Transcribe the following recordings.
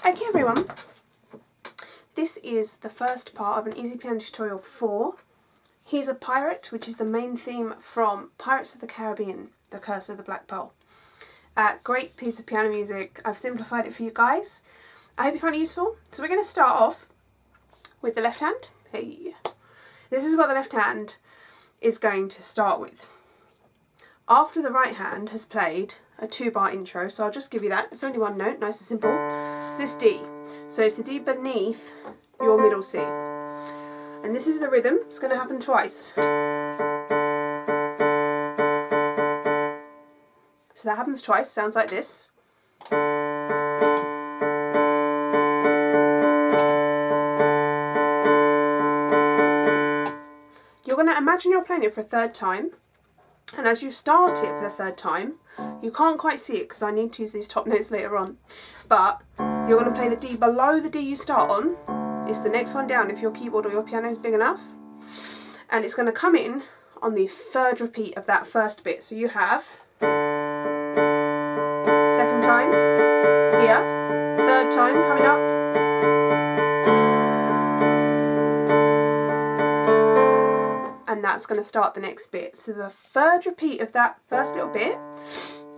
Okay everyone, this is the first part of an easy piano tutorial for He's a Pirate, which is the main theme from Pirates of the Caribbean, The Curse of the Black Pearl. Great piece of piano music. I've simplified it for you guys. I hope you find it useful. So we're going to start off with the left hand. Hey, this is what the left hand is going to start with. After the right hand has played a 2-bar intro, so I'll just give you that. It's only one note, nice and simple. It's this D. So it's the D beneath your middle C. And this is the rhythm. It's going to happen twice. So that happens twice, sounds like this. You're going to imagine you're playing it for a third time. And as you start it for the third time, you can't quite see it because I need to use these top notes later on, but you're going to play the D below the D you start on. It's the next one down if your keyboard or your piano is big enough. And it's going to come in on the third repeat of that first bit. So you have second time here, third time coming up, and that's going to start the next bit. So the third repeat of that first little bit,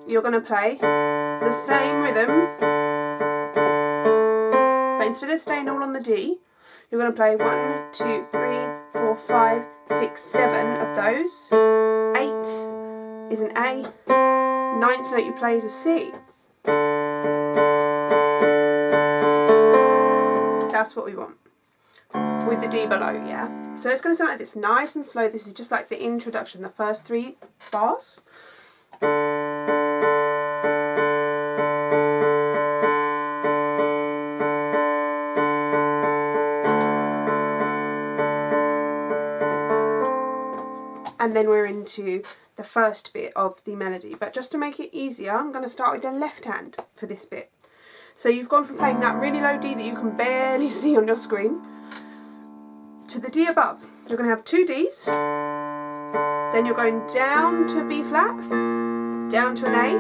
you're going to play the same rhythm, but instead of staying all on the D, you're going to play 1, 2, 3, 4, 5, 6, 7 of those. 8 is an A, 9th note you play is a C. That's what we want. With the D below, yeah. So it's going to sound like this, nice and slow. This is just like the introduction, the first 3 bars. And then we're into the first bit of the melody. But just to make it easier, I'm going to start with the left hand for this bit. So you've gone from playing that really low D that you can barely see on your screen to the D above. You're going to have 2 Ds, then you're going down to a B flat, down to an A,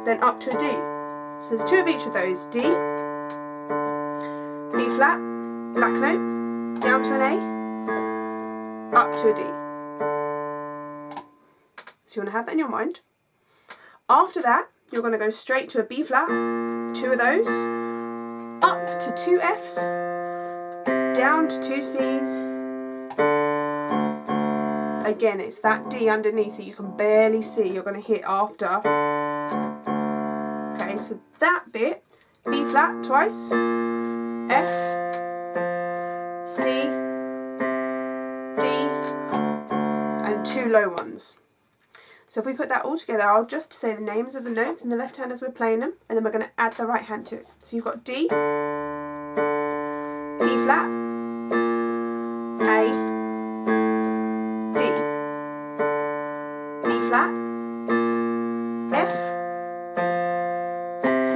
then up to a D. So there's 2 of each of those. D, B flat, black note, down to an A, up to a D. So you want to have that in your mind. After that, you're going to go straight to a B flat, 2 of those, up to 2 Fs, down to 2 Cs. Again, it's that D underneath that you can barely see. You're going to hit after. Okay, so that bit, B flat twice, F, C, D, and 2 low ones. So if we put that all together, I'll just say the names of the notes in the left hand as we're playing them, and then we're going to add the right hand to it. So you've got D, B flat, A, D, B flat, F, C,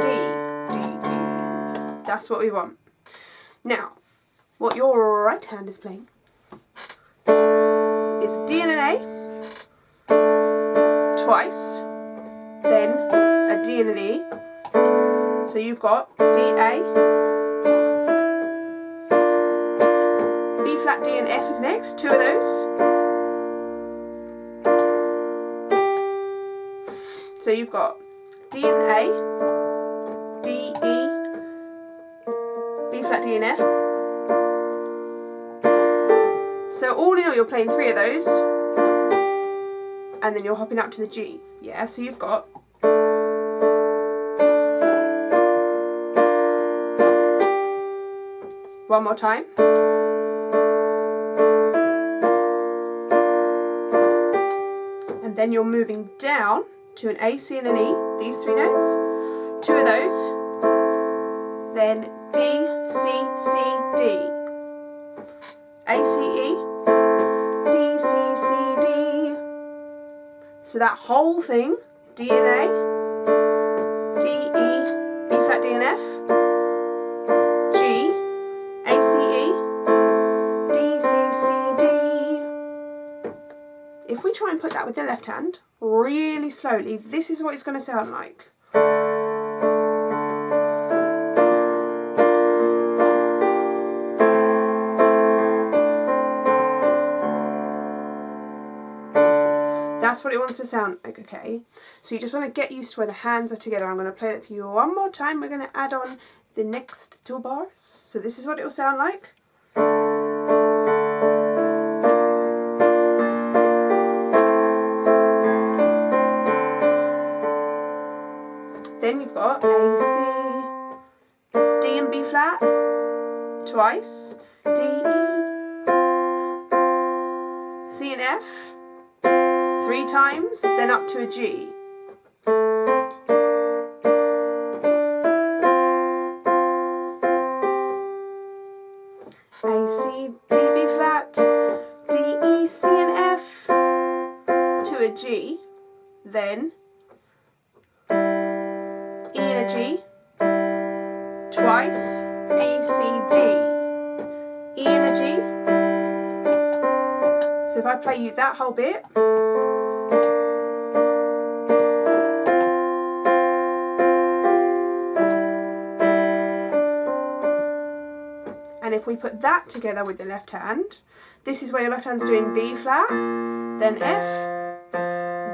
D, D, D. That's what we want. Now, what your right hand is playing is D and an A twice, then a D and an E. So you've got D, A, B flat, D and F is next, 2 of those. So you've got D and A, D, E, B flat, D and F. So all in all you're playing 3 of those, and then you're hopping up to the G. Yeah, so you've got one more time. And then you're moving down to an A, C and an E, these 3 notes, 2 of those, then D, C, C, D, A, C, E, D, C, C, D. So that whole thing, D and A, D, E, B flat, D and F, G, A, C, E, D, C, C, D. If we try and put that with the left hand, really slowly, this is what it's going to sound like. That's what it wants to sound like, okay? So you just want to get used to where the hands are together. I'm going to play that for you one more time. We're going to add on the next 2 bars. So this is what it will sound like. Then you've got A, C, D and B flat, twice, D, E, C and F, 3 times, then up to a G. A, C, D, B flat, D, E, C and F, to a G, then E and a G, twice, D, C, D, E and a G. So if I play you that whole bit, and if we put that together with the left hand, this is where your left hand's doing B flat, then F,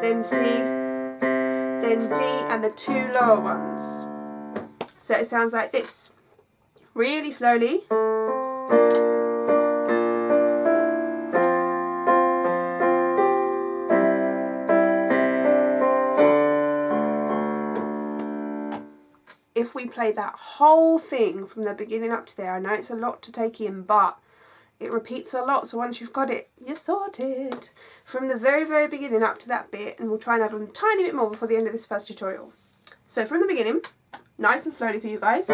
then C, then D, and the 2 lower ones. So it sounds like this, really slowly. If we play that whole thing from the beginning up to there, I know it's a lot to take in, but it repeats a lot, so once you've got it, you're sorted. From the very, very beginning up to that bit, and we'll try and add on a tiny bit more before the end of this first tutorial. So from the beginning, nice and slowly for you guys.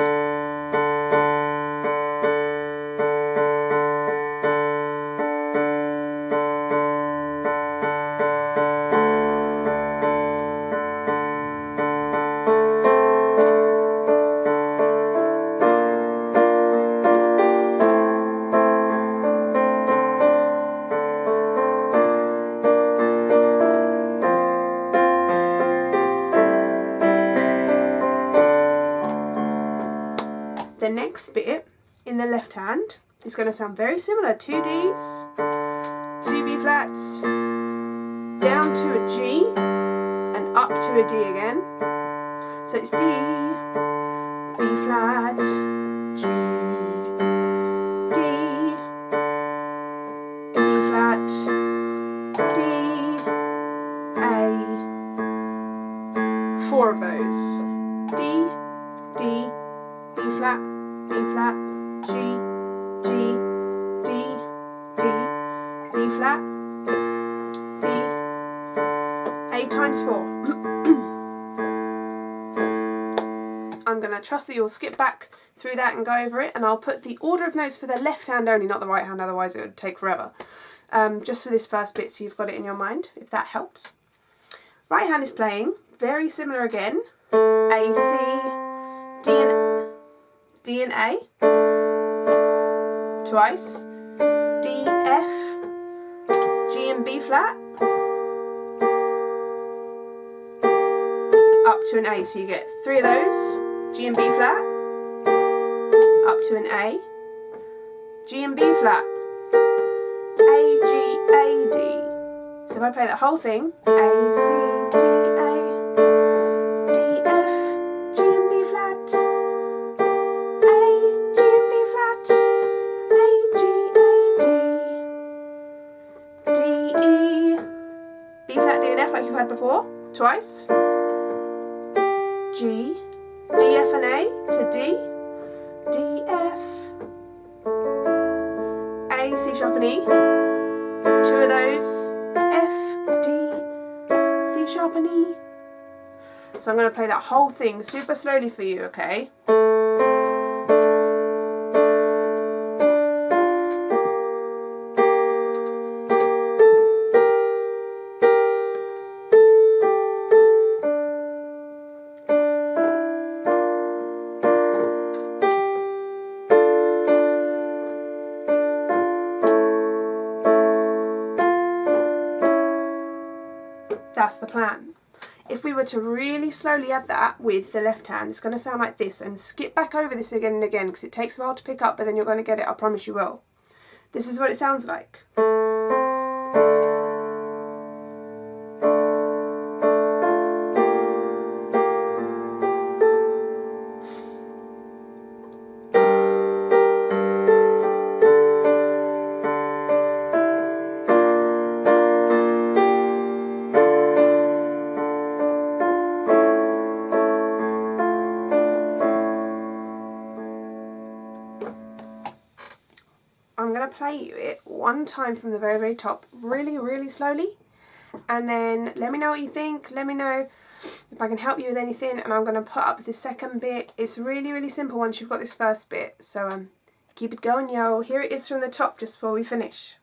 The next bit in the left hand is going to sound very similar. 2 Ds, 2 B flats, down to a G, and up to a D again. So it's D, B flat, G, D, B flat, D, A. 4 of those. D, D, B flat, B flat, G, G, D, D, B flat, D, A times 4. I'm going to trust that you'll skip back through that and go over it, and I'll put the order of notes for the left hand only, not the right hand, otherwise it would take forever. Just for this first bit so you've got it in your mind, if that helps. Right hand is playing, very similar again, A, C, D and A, twice, D, F, G and B flat, up to an A, so you get 3 of those, G and B flat, up to an A, G and B flat, A, G, A, D. So if I play that whole thing, A, C, D, A, D, F, G and B flat, A, G and B flat, A, G, A, D, D, E, B flat, D and F like you've had before, twice, G, D, F and A to D, D, F, A, C sharp and E, 2 of those, F, D, C sharp and E. So I'm going to play that whole thing super slowly for you, okay? That's the plan. If we were to really slowly add that with the left hand, it's going to sound like this, and skip back over this again and again because it takes a while to pick up, but then you're going to get it, I promise you will. This is what it sounds like. play it one time from the very, very top, really, really slowly, and then let me know what you think. Let me know if I can help you with anything, and I'm going to put up this second bit. It's really, really simple once you've got this first bit, so keep it going, yo. Here it is from the top just before we finish.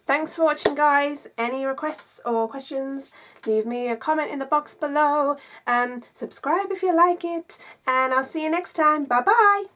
Thanks for watching, guys. Any requests or questions, leave me a comment in the box below. Subscribe if you like it, and I'll see you next time. Bye bye.